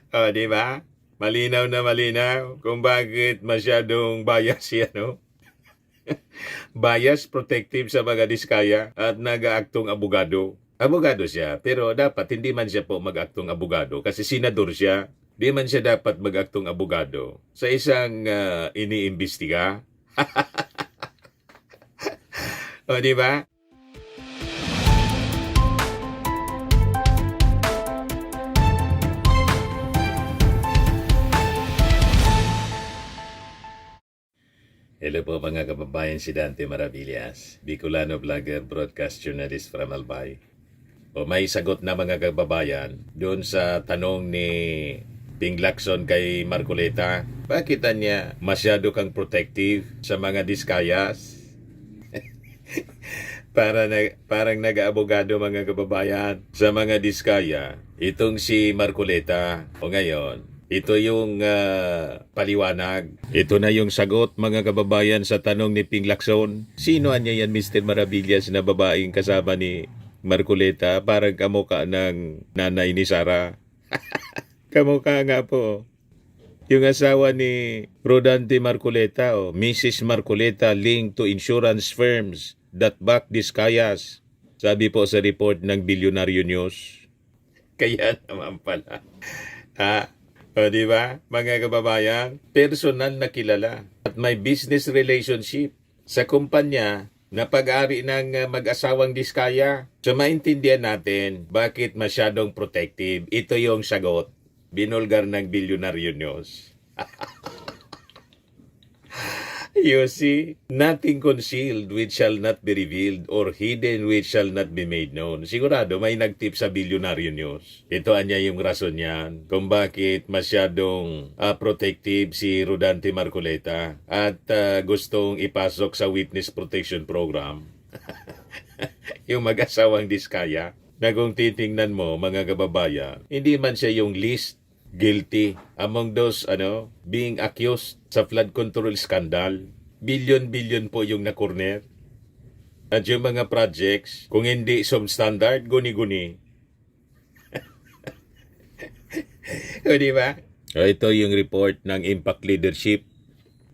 O, di ba? Malinaw na malinaw kung bakit masyadong bias siya, no? Bias protective sa mga diskaya at nag-aaktong abogado. Abogado siya, pero dapat hindi man siya po mag-aktong abogado kasi senador siya. Di man siya dapat mag-aktong abogado sa isang iniimbestiga. O, di ba? Hello po mga kababayan, si Dante Maravillas, Bicolano vlogger, broadcast journalist from Albay. O may sagot na mga kababayan doon sa tanong ni Ping Lacson kay Marcoleta. Bakit niya masyado kang protective sa mga diskayas? Parang nag-aabogado mga kababayan sa mga diskaya. Itong si Marcoleta o ngayon, ito yung paliwanag. Ito na yung sagot mga kababayan sa tanong ni Ping Lacson. Sino anya yan Mr. Maravillas na babaeng kasama ni Marcoleta? Parang kamukha ng nanay ni Sara. Kamukha nga po. Yung asawa ni Rodante Marcoleta o Mrs. Marcoleta linked to insurance firms that back diskayas. Sabi po sa report ng Bilyonaryo News. Kaya naman pala. O di ba, mga kababayan, personal na kilala at may business relationship sa kumpanya na pag-ari ng mag-asawang diskaya. So maintindihan natin bakit masyadong protective. Ito yung sagot. Binulgar ng Bilyonaryo News. You see, nothing concealed which shall not be revealed or hidden which shall not be made known. Sigurado may nagtip sa Bilyonaryo News. Ito anya yung rason niyan kung bakit masyadong protective si Rodante Marcoleta at gustong ipasok sa Witness Protection Program. Yung mag-asawang diskaya na kung titingnan mo mga kababayan, hindi man siya yung least guilty among those being accused sa flood control scandal. Billion po yung na-corner. At yung mga projects, kung hindi substandard, guni-guni. O diba? O, ito yung report ng Impact Leadership.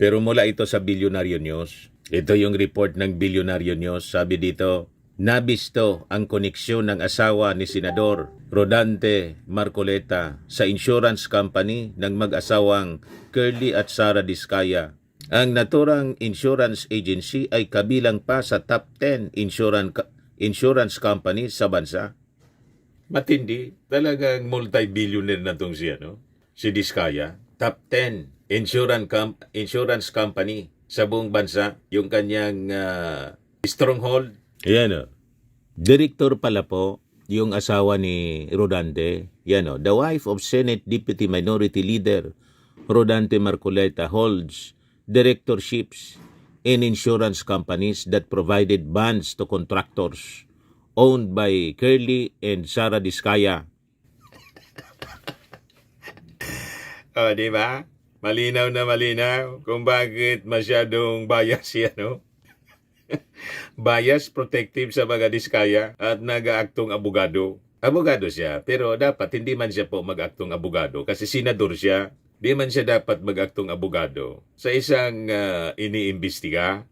Pero mula ito sa Bilyonaryo News. Ito yung report ng Bilyonaryo News. Sabi dito, nabisto ang koneksyon ng asawa ni Senador Rodante Marcoleta sa insurance company ng mag-asawang Curly at Sara Diskaya. Ang naturang insurance agency ay kabilang pa sa top 10 insurance company sa bansa. Matindi. Talagang multi-billionaire na itong si Diskaya. Top 10 insurance company sa buong bansa. Yung kanyang stronghold. Yan Director pala po yung asawa ni Rodante. Yan the wife of Senate Deputy Minority Leader Rodante Marcoleta holds directorships in insurance companies that provided bonds to contractors owned by Curly and Sara Diskaya. O, di ba? Malinaw na malinaw kung bakit masyadong bias siya, no? Bias protective sa mga diskaya at nag-aaktong abogado. Abogado siya, pero dapat hindi man siya po mag-aktong abogado kasi senador siya. Di man siya dapat mag-aktong abogado sa isang iniimbestiga.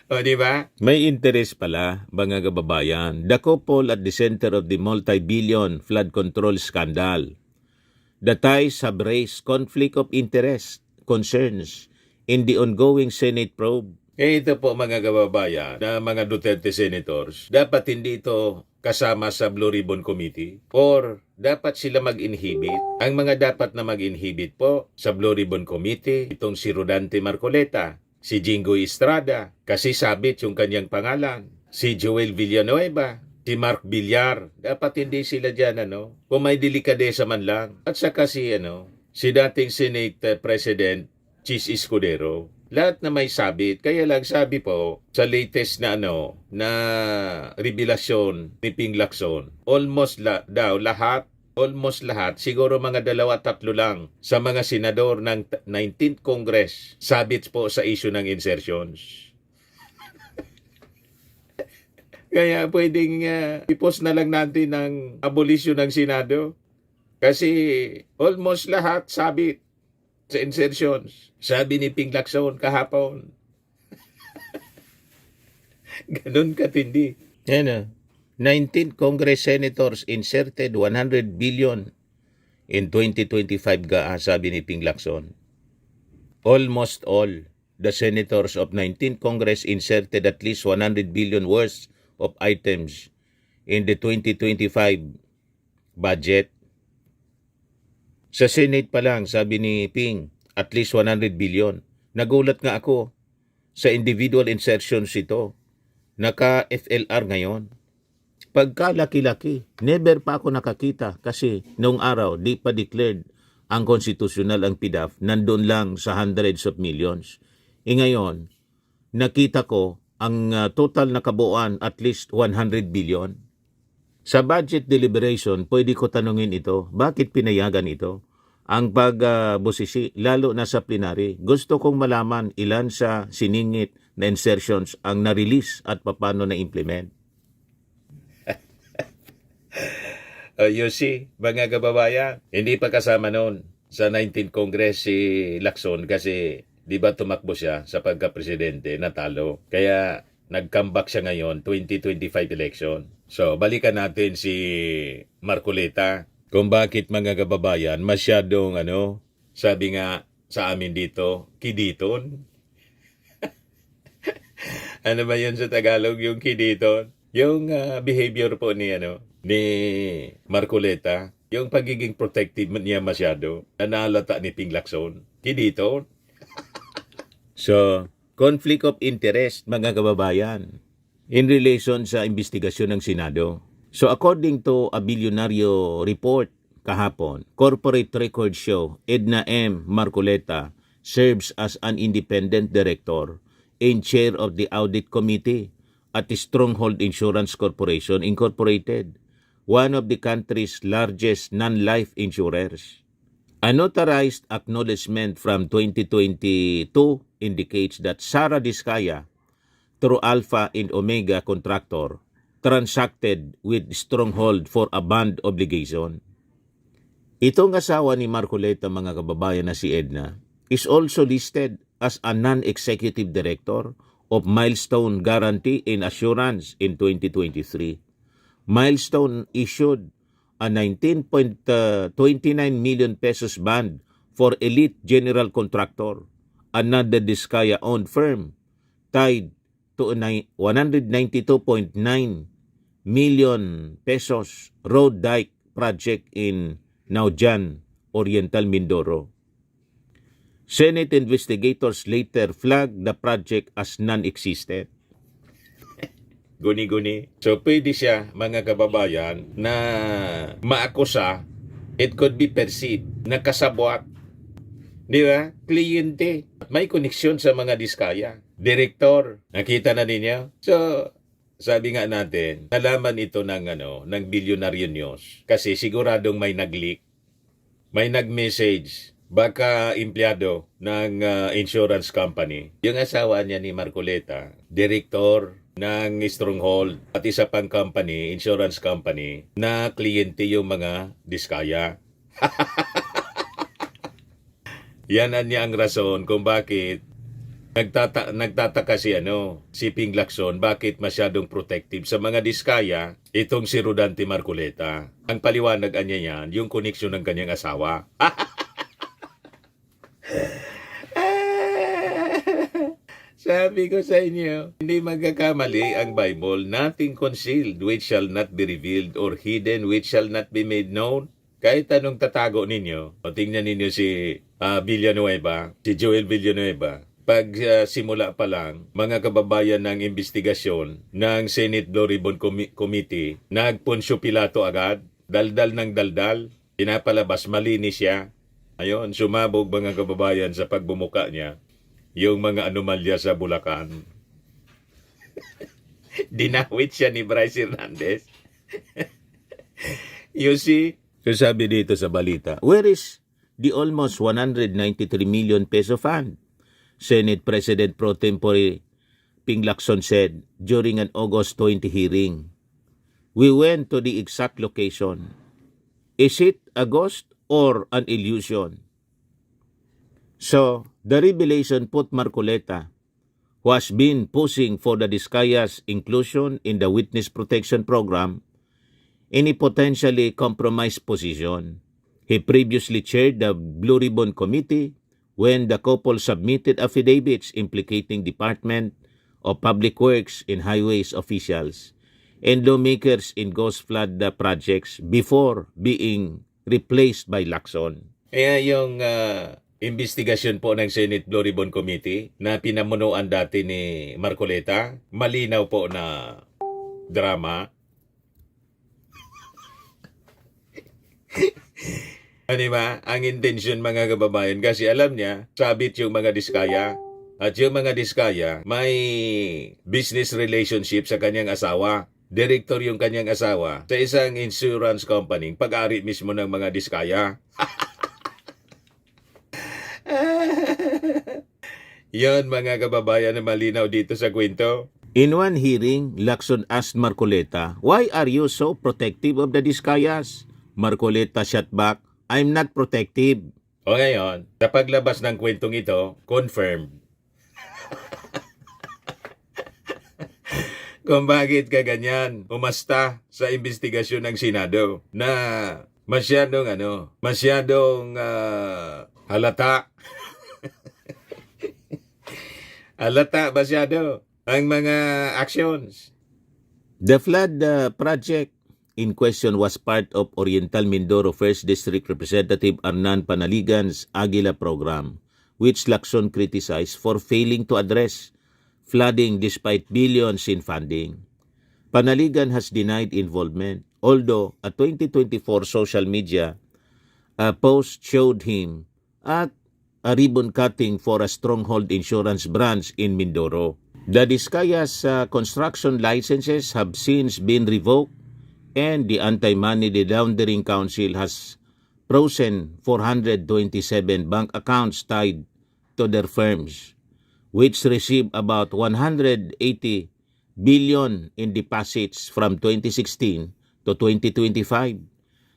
O, di ba? May interest pala, mga kababayan. The couple at the center of the multi-billion flood control scandal. The ties have raised conflict of interest concerns in the ongoing Senate probe. Ito po mga kababayan na mga Duterte senators, dapat hindi ito kasama sa Blue Ribbon Committee or dapat sila mag-inhibit. Ang mga dapat na mag-inhibit po sa Blue Ribbon Committee, itong si Rodante Marcoleta, si Jinggoy Estrada, kasi sabit yung kanyang pangalan, si Joel Villanueva, si Mark Villar, dapat hindi sila dyan, kung may delikadesa man lang. At saka si dating Senate President, Chis Escudero. Lahat na may sabit. Kaya lang sabi po, sa latest na na revelasyon ni Ping Lacson, almost lahat, siguro mga 2-3 lang sa mga senador ng 19th Congress, sabit po sa issue ng insertions. Kaya pwedeng i-post na lang natin ng abolisyon ng Senado. Kasi almost lahat sabit sa insertions. Sabi ni Ping Lacson kahapon. Ganun katindi. Yan o. 19 Congress Senators inserted 100 billion in 2025 sabi ni Ping Lacson. Almost all the senators of 19 Congress inserted at least 100 billion worth of items in the 2025 budget. Sa Senate pa lang, sabi ni Ping, at least 100 billion. Nagulat nga ako sa individual insertions ito. Naka-FLR ngayon. Pagkalaki-laki, never pa ako nakakita kasi noong araw, di pa declared ang konstitusyonal ang PDAF, nandun lang sa hundreds of millions. Ngayon, nakita ko ang total na kabuuan at least 100 billion. Sa budget deliberation, pwede ko tanungin ito, bakit pinayagan ito? Ang pagbusisi, lalo na sa plenary, gusto kong malaman ilan sa siningit na insertions ang na-release at paano na-implement. You see, mga kababayan, hindi pa kasama noon sa 19th Congress si Lacson kasi di ba tumakbo siya sa pagka-presidente, natalo. Kaya nag-comeback siya ngayon, 2025 election. So, balikan natin si Marcoleta kung bakit mga kababayan masyadong sabi nga sa amin dito, kiditon. Ano ba yun sa Tagalog, yung kiditon? Yung behavior po ni Marcoleta, yung pagiging protective niya masyado, nanalata ni Ping Lacson. Kiditon. So, conflict of interest, mga kababayan, in relation sa investigasyon ng Senado. So, according to a bilyonaryo report kahapon, corporate records show Edna M. Marcoleta serves as an independent director and chair of the audit committee at the Stronghold Insurance Corporation Incorporated, one of the country's largest non-life insurers. A notarized acknowledgement from 2022 indicates that Sara Diskaya, through Alpha and Omega contractor, transacted with Stronghold for a bond obligation. Itong asawa ni Marcoleta, mga kababayan, na si Edna, is also listed as a non-executive director of Milestone Guarantee and Assurance in 2023. Milestone issued a 19.29 million pesos bond for Elite General Contractor, another Diskaya-owned firm, tied to a 192.9 million pesos road dike project in Naujan, Oriental Mindoro. Senate investigators later flagged the project as non-existent. Guni-guni. So, pwede siya, mga kababayan, na maakusa, it could be perceived, na kasabwat. Di ba? Kliyente. May koneksyon sa mga Diskaya. Direktor. Nakita na ninyo? So, sabi nga natin, nalaman ito ng Billionaire News. Kasi siguradong may nag-leak, may nag-message, baka empleyado ng insurance company. Yung asawa niya ni Marcoleta, direktor ng Stronghold at isa pang company, insurance company, na kliyente yung mga Diskaya. Yan niya ang rason kung bakit nagtataka si Ping Lacson, bakit masyadong protective sa mga Diskaya itong si Rodante Marcoleta. Ang paliwanag niya yan, yung koneksyon ng kanyang asawa. Sabi ko sa inyo, hindi magkakamali ang Bible, nothing concealed which shall not be revealed or hidden which shall not be made known. Kahit anong tatago ninyo, o tingnan ninyo si Villanueva, si Joel Villanueva, pag simula pa lang, mga kababayan ng investigasyon ng Senate Blue Ribbon Committee, nagpunsyo Pilato agad, daldal ng daldal, pinapalabas, malinis siya. Ayun, sumabog mga kababayan sa pagbumuka niya, yung mga anomalya sa Bulacan. Dinawit siya ni Bryce Hernandez. You see? So sabi dito sa balita, where is the almost 193 million peso fund? Senate President Pro Tempore Ping Lacson said during an August 20 hearing. We went to the exact location. Is it a ghost or an illusion? So, the revelation put Marcoleta, who has been pushing for the Diskaya's inclusion in the Witness Protection Program, in a potentially compromised position. He previously chaired the Blue Ribbon Committee when the couple submitted affidavits implicating Department of Public Works and Highways officials and lawmakers in ghost flood projects before being replaced by Lacson. Kaya yung investigasyon po ng Senate Blue Ribbon Committee na pinamunuan dati ni Marcoleta, malinaw po na drama. Ano ba? Ang intention mga kababayan kasi alam niya, sabit yung mga Diskaya at yung mga Diskaya may business relationship sa kanyang asawa. Director yung kanyang asawa sa isang insurance company, pag-ari mismo ng mga Diskaya. Yon mga kababayan na malinaw dito sa kwento. In one hearing, Lacson asked Marcoleta, "Why are you so protective of the Diskayas?" Marcoleta shot back, "I'm not protective." O ngayon, sa paglabas ng kwentong ito, confirmed. Kung bakit ka ganyan, umasta sa investigasyon ng Senado na masyadong halata. Halata masyado ang mga actions. The flood project in question was part of Oriental Mindoro 1st District Representative Arnan Panaligan's Aguila program, which Lacson criticized for failing to address flooding despite billions in funding. Panaligan has denied involvement, although a 2024 social media post showed him at a ribbon cutting for a Stronghold Insurance branch in Mindoro. The Diskaya's construction licenses have since been revoked, and the Anti-Money Laundering Council has frozen 427 bank accounts tied to their firms, which received about 180 billion in deposits from 2016 to 2025.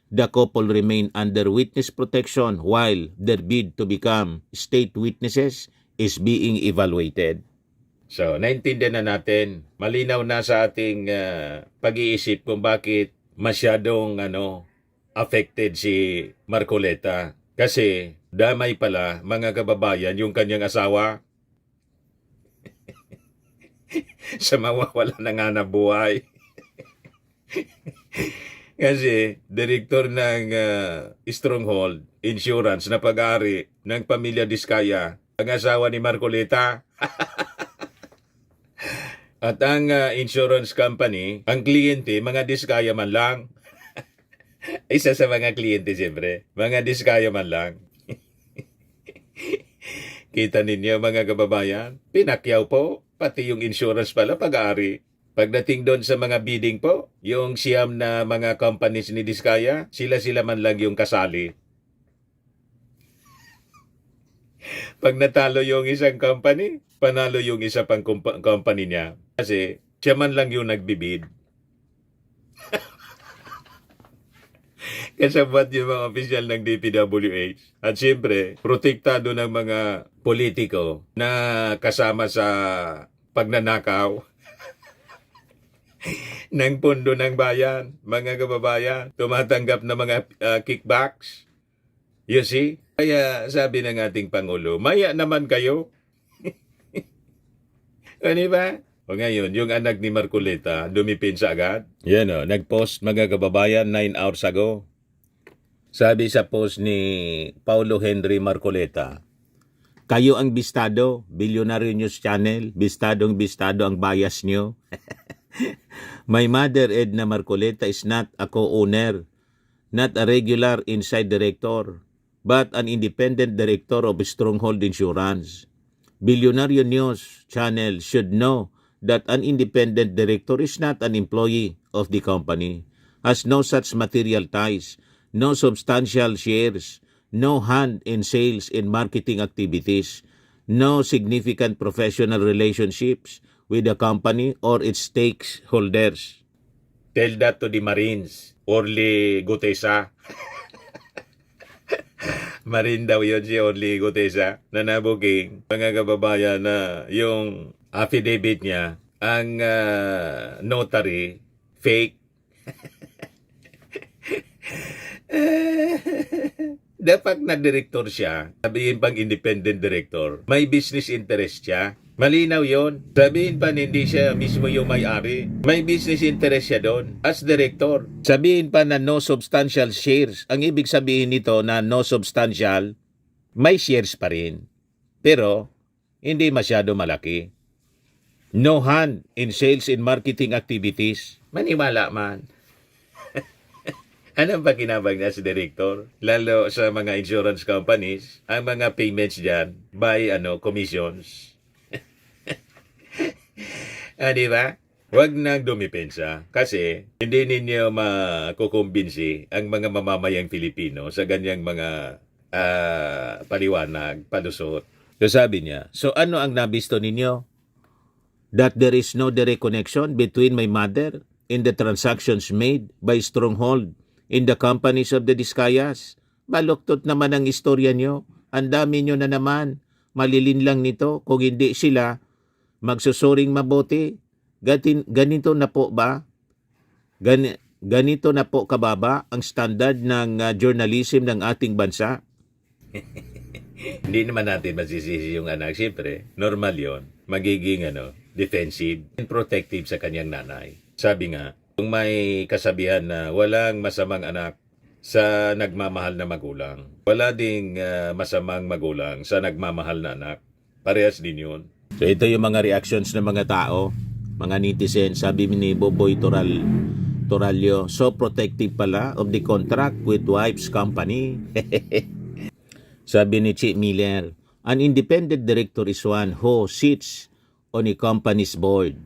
The couple remain under witness protection while their bid to become state witnesses is being evaluated. So, naintindihan na natin, malinaw na sa ating pag-iisip kung bakit masyadong affected si Marcoleta. Kasi damay pala mga kababayan yung kanyang asawa sa mawawala na nga na buhay. Kasi direktor ng Stronghold Insurance na pag-ari ng pamilya Diskaya, ang asawa ni Marcoleta. At ang insurance company, ang kliyente, mga Diskaya man lang. Isa sa mga kliyente siyempre, mga Diskaya man lang. Kita ninyo mga kababayan, pinakyaw po, pati yung insurance pala pag-ari. Pagdating doon sa mga bidding po, yung siyam na mga companies ni Diskaya, sila man lang yung kasali. Pag natalo yung isang company, panalo yung isa pang company niya. Kasi siya man lang yung nagbibid. Kasabot yung mga opisyal ng DPWH. At siyempre, protektado ng mga politiko na kasama sa pagnanakaw ng pondo ng bayan, mga kababayan, tumatanggap na mga kickbacks. You see? Kaya sabi ng ating Pangulo, maya naman kayo. Ano ba? O ngayon, yung anak ni Marcoleta, dumipinsa agad. Yan o, nag-post mga kababayan 9 hours ago. Sabi sa post ni Paulo Henry Marcoleta, "Kayo ang bistado, Billionaire News Channel, bistadong ang bias nyo." My mother, Edna Marcoleta, is not a co-owner, not a regular inside director, but an independent director of Stronghold Insurance. Billionaire News Channel should know that an independent director is not an employee of the company, has no such material ties, no substantial shares, no hand in sales and marketing activities, no significant professional relationships with the company or its stakeholders. Tell that to the Marines. Orly Gutesa. Marine daw yun si Orly Gutesa na nabuking mga kababayan na yung affidavit niya ang notary fake. Dapat na director siya, sabihin pang independent director, may business interest siya. Malinaw yon. Sabihin pa hindi siya mismo yung may-ari. May business interest siya doon as director. Sabihin pa na no substantial shares. Ang ibig sabihin nito na no substantial, may shares pa rin. Pero hindi masyado malaki. No hand in sales and marketing activities. Maniwala man. Anong pakinabang na si director? Lalo sa mga insurance companies, ang mga payments dyan by commissions. Di ba? Huwag nang dumipensa kasi hindi ninyo makukumbinsi ang mga mamamayang Pilipino sa ganyang mga paliwanag, palusot. So sabi niya, so ano ang nabisto ninyo? That there is no direct connection between my mother and the transactions made by Stronghold in the companies of the Discayas. Baluktot naman ang istorya nyo. Ang dami nyo na naman. Malilin lang nito kung hindi sila magsusuring mabuti. Ganito na po ba? Ganito na po kababa ang standard ng journalism ng ating bansa? Hindi naman natin masisisi yung anak. Siyempre, normal yon. Magiging defensive and protective sa kanyang nanay. Sabi nga, kung may kasabihan na walang masamang anak sa nagmamahal na magulang, wala ding masamang magulang sa nagmamahal na anak. Parehas din yun. So ito yung mga reactions ng mga tao, mga netizen. Sabi ni Boboy Toralio, so protective pala of the contract with wife's company. Sabi ni Chi Miller, an independent director is one who sits on a company's board.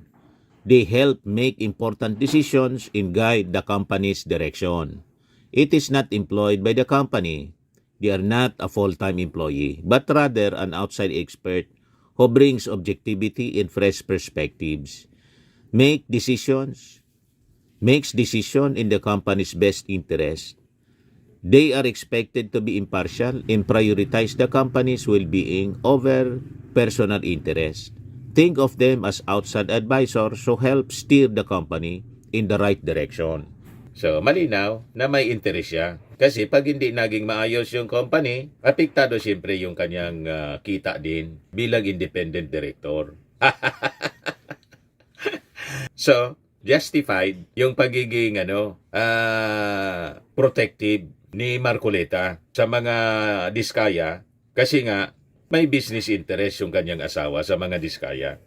They help make important decisions and guide the company's direction. It is not employed by the company. They are not a full-time employee, but rather an outside expert who brings objectivity and fresh perspectives. Makes decision in the company's best interest. They are expected to be impartial and prioritize the company's well-being over personal interest. Think of them as outside advisors who help steer the company in the right direction. So, malinaw na may interest siya. Kasi pag hindi naging maayos yung company, apektado siyempre yung kanyang kita din bilang independent director. So, justified yung pagiging protective ni Marcoleta sa mga Diskaya kasi nga may business interest yung kanyang asawa sa mga Diskaya.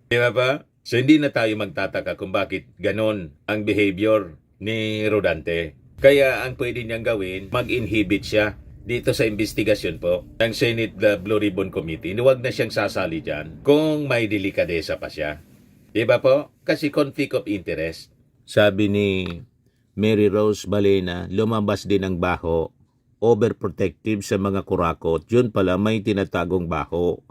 Di ba ba? So hindi na tayo magtataka kung bakit ganon ang behavior ni Rodante. Kaya ang pwede niyang gawin, mag-inhibit siya dito sa investigasyon po ng Senate Blue Ribbon Committee. Huwag na siyang sasali dyan kung may delikadesa pa siya. Di ba po? Kasi conflict of interest. Sabi ni Mary Rose Balena, lumabas din ang baho, overprotective sa mga kurakot. Yun pala may tinatagong baho.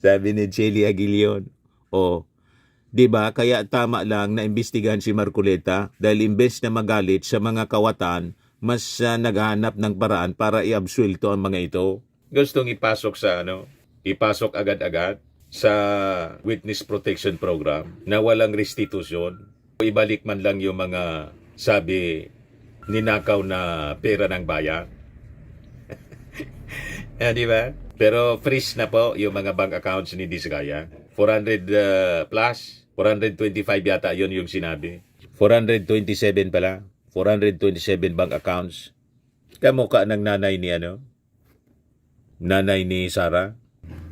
Sabi ni Chelly Aguilion, di ba kaya tama lang na imbestigahan si Marcoleta dahil imbes na magalit sa mga kawatan, mas naghahanap ng paraan para i-absuelto ang mga ito. Gustong ipasok ipasok agad-agad sa witness protection program na walang restitution. Ibalik man lang yung mga sabi ninakaw na pera ng bayan. Di ba? Pero freeze na po yung mga bank accounts ni Diskaya. 400 plus, 425 yata yun yung sinabi. 427 pala. 427 bank accounts. Kamukha ng nanay ni Sara.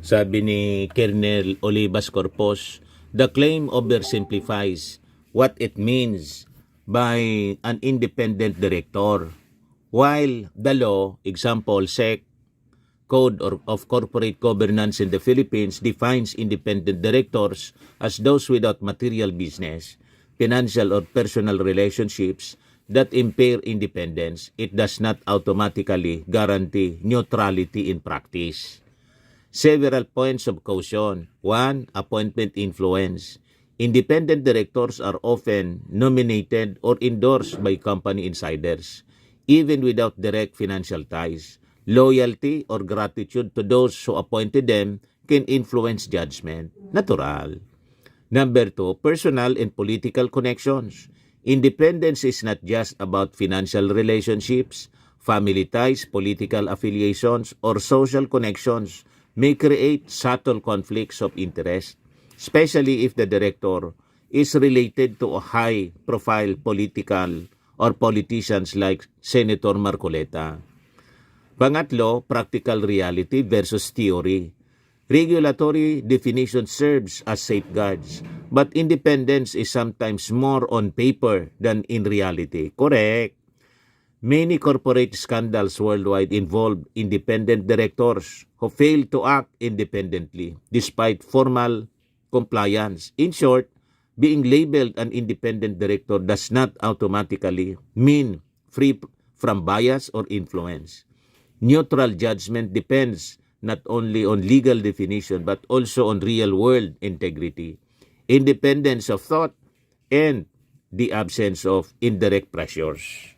Sabi ni Colonel Olivas Corpos, the claim oversimplifies what it means by an independent director. While the law, example SEC, Code of Corporate Governance in the Philippines defines independent directors as those without material business, financial or personal relationships that impair independence, it does not automatically guarantee neutrality in practice. Several points of caution. 1. Appointment influence. Independent directors are often nominated or endorsed by company insiders, even without direct financial ties. Loyalty or gratitude to those who appointed them can influence judgment. Natural. Number 2, personal and political connections. Independence is not just about financial relationships. Family ties, political affiliations, or social connections may create subtle conflicts of interest, especially if the director is related to a high-profile political or politicians like Senator Marcoleta. Pangatlo, practical reality versus theory. Regulatory definition serves as safeguards, but independence is sometimes more on paper than in reality. Correct. Many corporate scandals worldwide involve independent directors who fail to act independently despite formal compliance. In short, being labeled an independent director does not automatically mean free from bias or influence. Neutral judgment depends not only on legal definition but also on real-world integrity, independence of thought, and the absence of indirect pressures.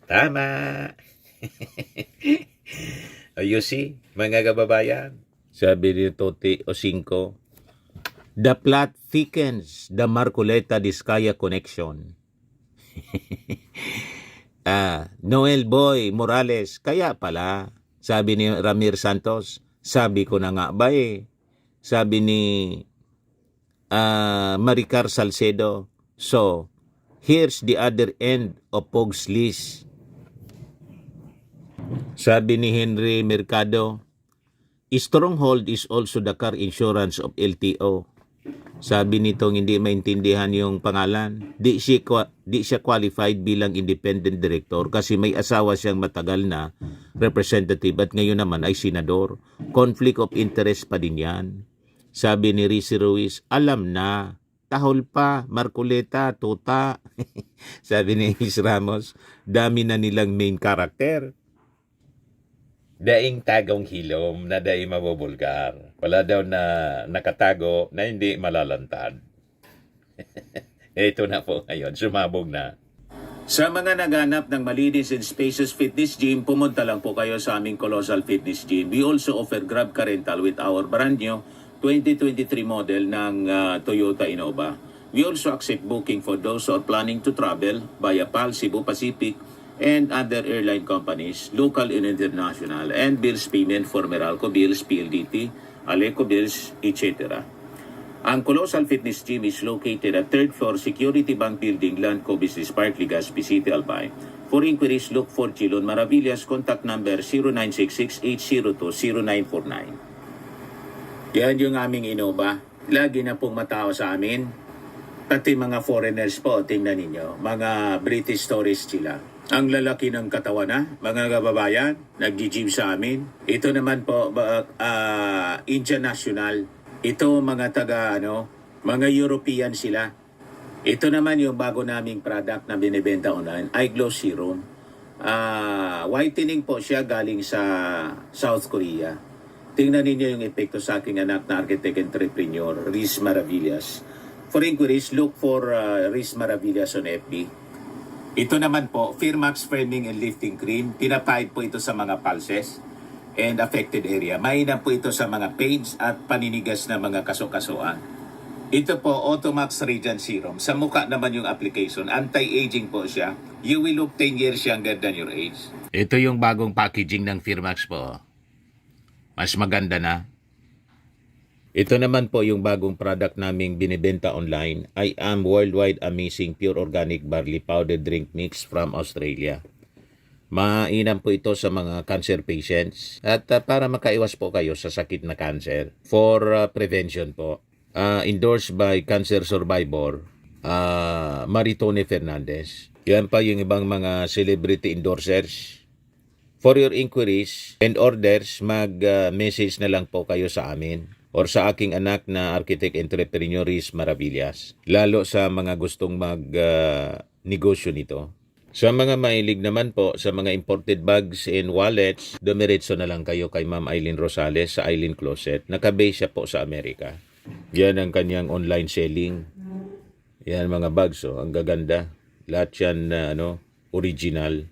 Tama! You see, mga kababayan, sabi ni Toti Ocinco, the plot thickens the Marcoleta-Diskaya connection. Noel Boy Morales, kaya pala, sabi ni Ramir Santos, sabi ko na nga ba eh. Sabi ni Maricar Salcedo, so, here's the other end of Pog's list. Sabi ni Henry Mercado, Stronghold is also the car insurance of LTO. Sabi nitong hindi maintindihan yung pangalan, di siya qualified bilang independent director kasi may asawa siyang matagal na representative at ngayon naman ay senador. Conflict of interest pa din yan. Sabi ni Rizzy Ruiz, alam na, tahol pa, Marcoleta, tuta. Sabi ni Miss Ramos, dami na nilang main character. Daing tagong hilom na daing mabubulgar. Wala daw na nakatago na hindi malalantad. Ito na po ngayon, sumabog na. Sa mga naghanap ng malinis and spacious fitness gym, pumunta lang po kayo sa aming Colossal Fitness Gym. We also offer Grab Car Rental with our brand new 2023 model ng Toyota Innova. We also accept booking for those who are planning to travel via PAL, Cebu Pacific, and other airline companies, local and international, and bills payment for Meralco Bills, PLDT, Aleco Bills, etc. Ang Colossal Fitness Gym is located at 3rd floor Security Bank Building, Landco Business Park, Legazpi City, Albay. For inquiries, look for Chilon Maravillas. Contact number 0966-802-0949. Yan yung aming Innova. Lagi na pong matao sa amin. Pati mga foreigners po, tingnan ninyo. Mga British tourists sila. Ang lalaki ng katawan na, mga kababayan, nag-gym sa amin. Ito naman po, Indian National. Ito mga mga European sila. Ito naman yung bago naming product na binibenta online, iGlow Serum. Whitening po siya galing sa South Korea. Tingnan ninyo yung epekto sa aking anak na architect entrepreneur, Riz Maravillas. For inquiries, look for Riz Maravillas on FB. Ito naman po, Firmax Firming and Lifting Cream. Pinapahid po ito sa mga pulses and affected area. Mainam po ito sa mga pains at paninigas na mga kasukasuan. Ito po, Automax Radiant Serum. Sa mukha naman yung application. Anti-aging po siya. You will look 10 years younger than your age. Ito yung bagong packaging ng Firmax po. Mas maganda na. Ito naman po yung bagong product naming binibenta online. I Am Worldwide Amazing Pure Organic Barley Powder Drink Mix from Australia. Mainam po ito sa mga cancer patients at para makaiwas po kayo sa sakit na cancer for prevention po. Endorsed by cancer survivor Maritone Fernandez. Yan pa yung ibang mga celebrity endorsers. For your inquiries and orders, mag-message na lang po kayo sa amin or sa aking anak na architect entrepreneur Riz Maravillas. Lalo sa mga gustong mag-negosyo nito. Sa mga mahilig naman po sa mga imported bags and wallets, dumiretso na lang kayo kay Ma'am Eileen Rosales sa Eileen Closet. Nakabase siya po sa Amerika. Yan ang kanyang online selling. Yan mga bags, oh, ang gaganda. Lahat yan na original.